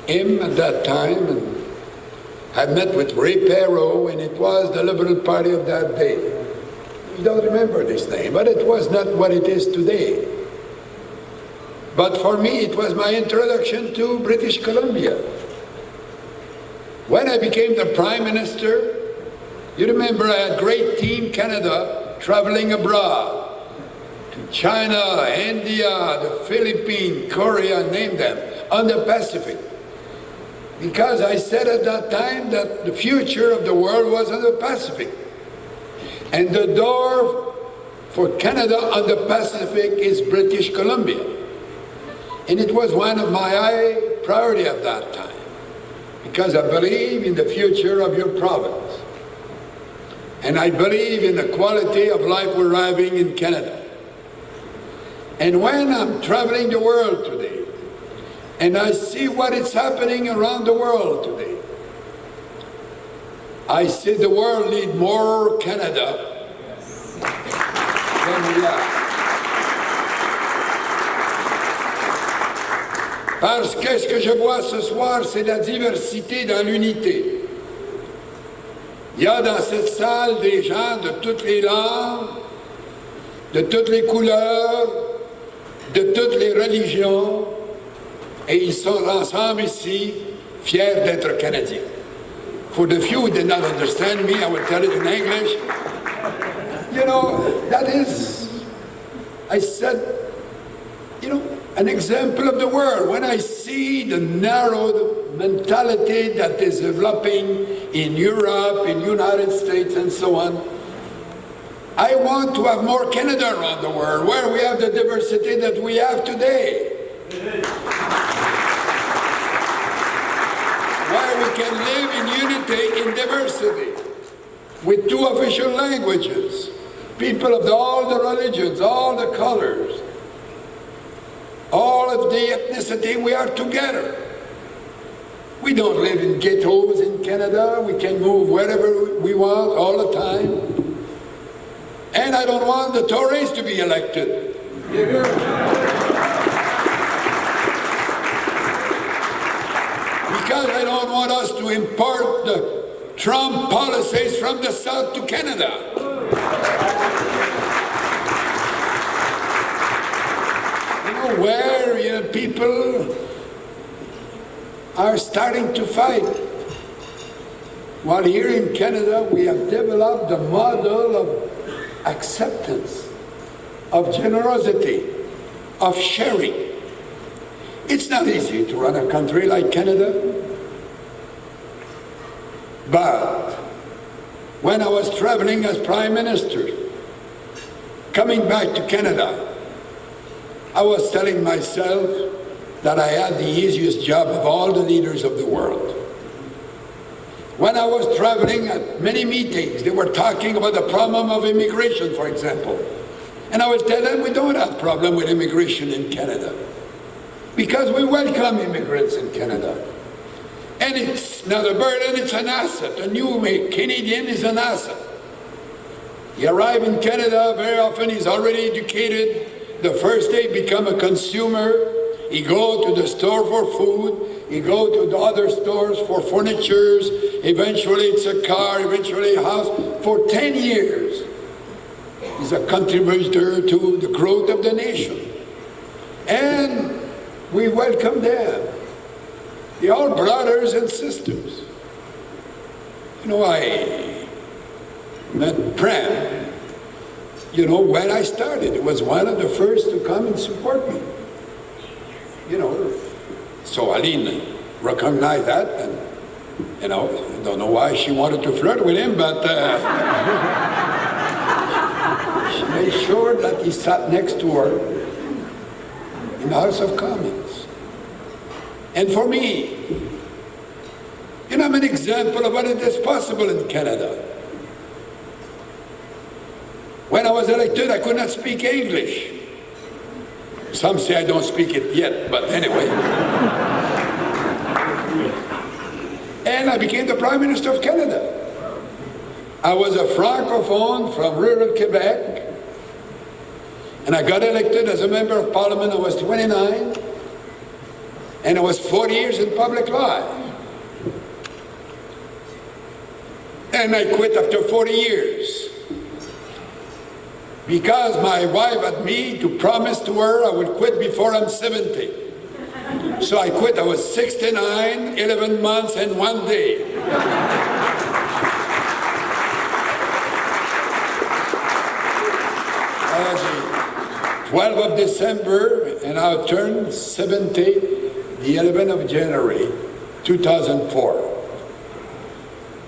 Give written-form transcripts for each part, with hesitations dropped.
him at that time, and I met with Ray Perot, and it was the Liberal Party of that day. You don't remember this name, but it was not what it is today. But for me, it was my introduction to British Columbia. When I became the Prime Minister, you remember I had great Team Canada traveling abroad to China, India, the Philippines, Korea, name them, on the Pacific. Because I said at that time that the future of the world was on the Pacific. And the door for Canada on the Pacific is British Columbia. And it was one of my high priority at that time, because I believe in the future of your province. And I believe in the quality of life we're having in Canada. And when I'm traveling the world today, and I see what is happening around the world today, I see the world need more Canada than we have. Parce que ce que je vois ce soir, c'est la diversité dans l'unité. Il y a dans cette salle des gens de toutes les langues, de toutes les couleurs, de toutes les religions, et ils sont ensemble ici, fiers d'être Canadiens. For the few who did not understand me, I will tell it in English. You know, that is, I said, you know, an example of the world. When I see the narrow mentality that is developing in Europe, in United States, and so on, I want to have more Canada around the world, where we have the diversity that we have today. Where we can live in unity, in diversity, with two official languages, people of all the religions, all the colors, all of the ethnicity, we are together. We don't live in ghettos in Canada. We can move wherever we want all the time. And I don't want the Tories to be elected. Because I don't want us to import the Trump policies from the South to Canada. Where people are starting to fight. While here in Canada, we have developed a model of acceptance, of generosity, of sharing. It's not easy to run a country like Canada, but when I was traveling as Prime Minister, coming back to Canada, I was telling myself that I had the easiest job of all the leaders of the world. When I was traveling at many meetings, they were talking about the problem of immigration, for example. And I would tell them we don't have a problem with immigration in Canada, because we welcome immigrants in Canada. And it's not a burden, it's an asset. A new Canadian is an asset. He arrives in Canada, very often he's already educated. The first day become a consumer. He go to the store for food. He go to the other stores for furnitures. Eventually it's a car, eventually a house. For 10 years, he's a contributor to the growth of the nation. And we welcome them. They're all brothers and sisters. You know, I met Prem. You know, when I started, it was one of the first to come and support me. You know, so Aline recognized that, and, you know, I don't know why she wanted to flirt with him, but she made sure that he sat next to her in the House of Commons. And for me, you know, I'm an example of what it is possible in Canada. When I was elected, I could not speak English. Some say I don't speak it yet, but anyway. And I became the Prime Minister of Canada. I was a francophone from rural Quebec, and I got elected as a member of Parliament. I was 29. And I was 40 years in public life. And I quit after 40 years. Because my wife had me to promise to her I would quit before I'm 70. So I quit. I was 69, 11 months, and 1 day. 12th of December, and I'll turn 70, the 11th of January, 2004.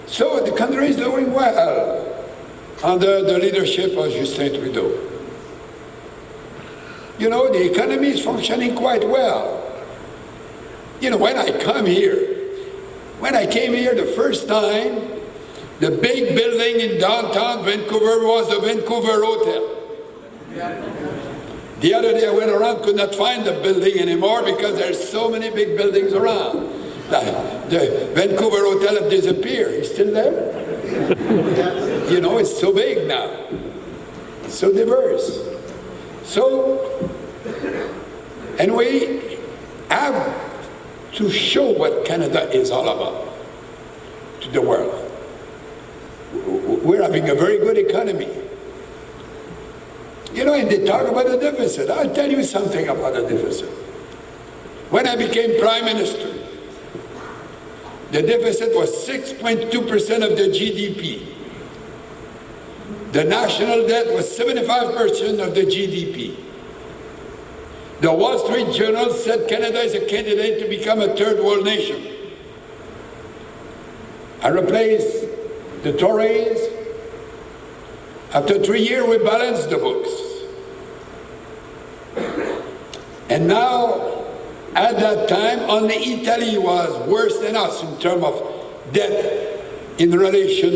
So the country is doing well under the leadership of Justin Trudeau. You know, the economy is functioning quite well. You know, when I came here the first time, the big building in downtown Vancouver was the Vancouver Hotel. The other day I went around, could not find the building anymore because there's so many big buildings around. The Vancouver Hotel has disappeared. It's still there? You know, it's so big now. It's so diverse. So, and we have to show what Canada is all about to the world. We're having a very good economy. You know, and they talk about the deficit. I'll tell you something about the deficit. When I became Prime Minister, the deficit was 6.2% of the GDP. The national debt was 75% of the GDP. The Wall Street Journal said Canada is a candidate to become a third world nation. I replaced the Tories. After 3 years, we balanced the books. And now, at that time, only Italy was worse than us in terms of debt in relation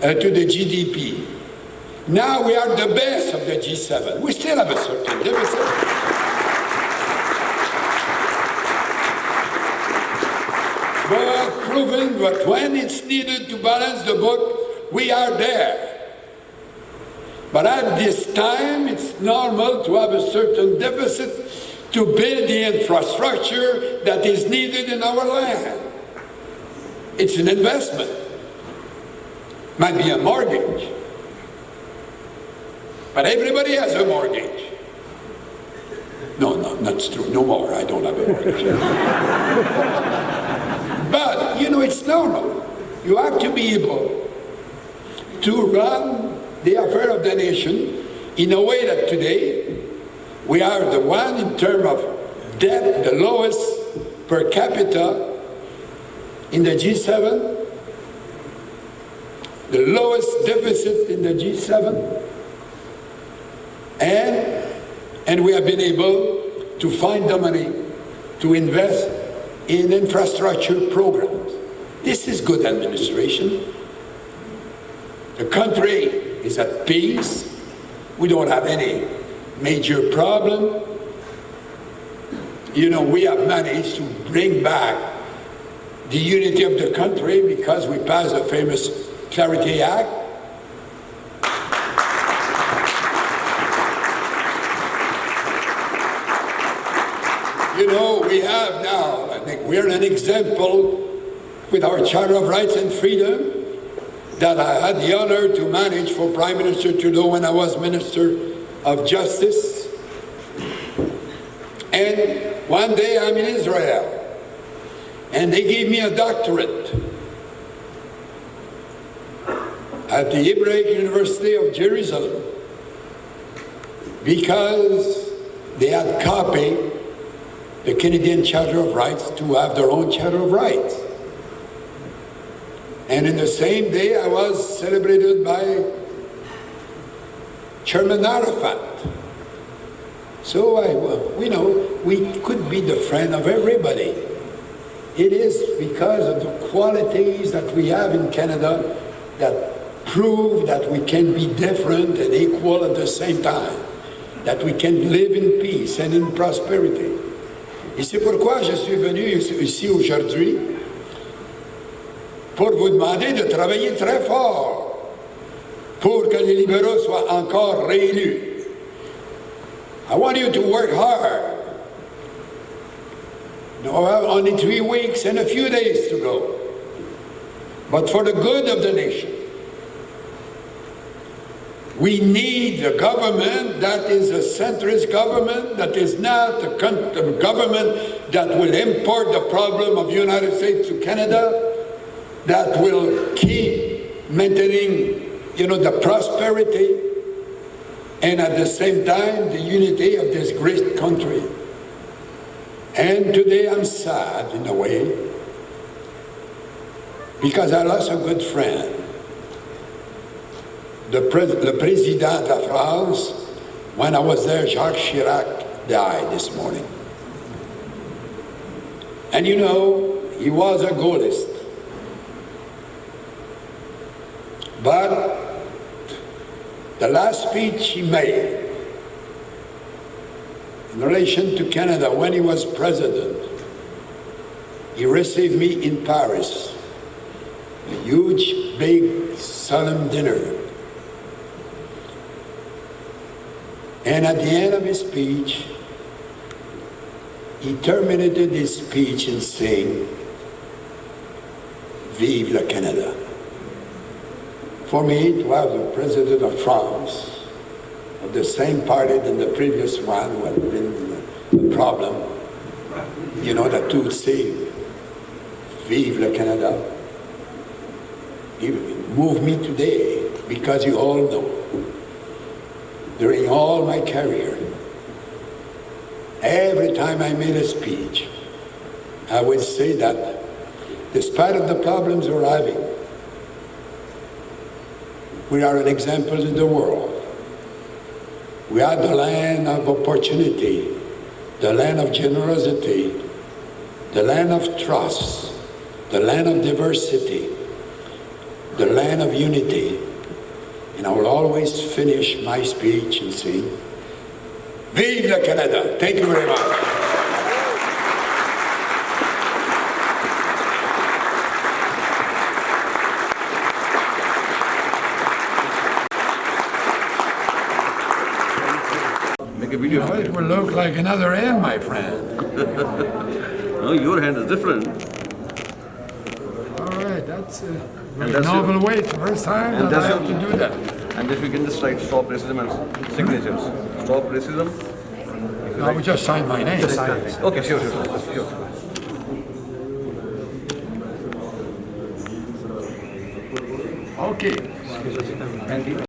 to the GDP. Now we are the best of the G7. We still have a certain deficit. But proven that when it's needed to balance the book, we are there. But at this time, it's normal to have a certain deficit to build the infrastructure that is needed in our land. It's an investment. Might be a mortgage. But everybody has a mortgage. No, that's true. No more. I don't have a mortgage. But, you know, it's normal. You have to be able to run the affair of the nation in a way that today we are the one in terms of debt, the lowest per capita in the G7, the lowest deficit in the G7, and we have been able to find the money to invest in infrastructure programs. This is good administration. The country is at peace. We don't have any major problem. You know, we have managed to bring back the unity of the country because we passed the famous Clarity Act. You know, we have now, I think we're an example with our Charter of Rights and Freedom that I had the honor to manage for Prime Minister Trudeau when I was Minister of Justice. And one day I'm in Israel, and they gave me a doctorate at the Hebraic University of Jerusalem because they had copied the Canadian Charter of Rights to have their own Charter of Rights. And in the same day, I was celebrated by Chairman Arafat. So we know we could be the friend of everybody. It is because of the qualities that we have in Canada that prove that we can be different and equal at the same time, that we can live in peace and in prosperity. Et c'est pourquoi je suis venu ici aujourd'hui pour vous demander de travailler très fort pour que les libéraux soient encore réélus. I want you to work hard No, well, only 3 weeks and a few days to go. But for the good of the nation, we need a government that is a centrist government, that is not a government that will import the problem of the United States to Canada, that will keep maintaining, the prosperity and at the same time the unity of this great country. And today I'm sad in a way because I lost a good friend. Le Président de France, when I was there, Jacques Chirac died this morning. And he was a Gaullist. But the last speech he made in relation to Canada when he was president, he received me in Paris, a huge, big, solemn dinner. And at the end of his speech, he terminated his speech in saying, "Vive le Canada." For me, to have the President of France, of the same party than the previous one who had been the problem, that to say, "Vive le Canada," it moved me today because you all know, during all my career, every time I made a speech, I would say that despite of the problems we're having, we are an example to the world. We are the land of opportunity, the land of generosity, the land of trust, the land of diversity, the land of unity. And I will always finish my speech and say, "Vive le Canada." Thank you very much. Make a video. Well, it will look like another hand, my friend. No, your hand is different. All right, that's a very novel way. It's the first time that I have to do that. And this we can just write "Stop Racism" and signatures. Stop racism. I would just sign my name. Okay, sure. Okay. And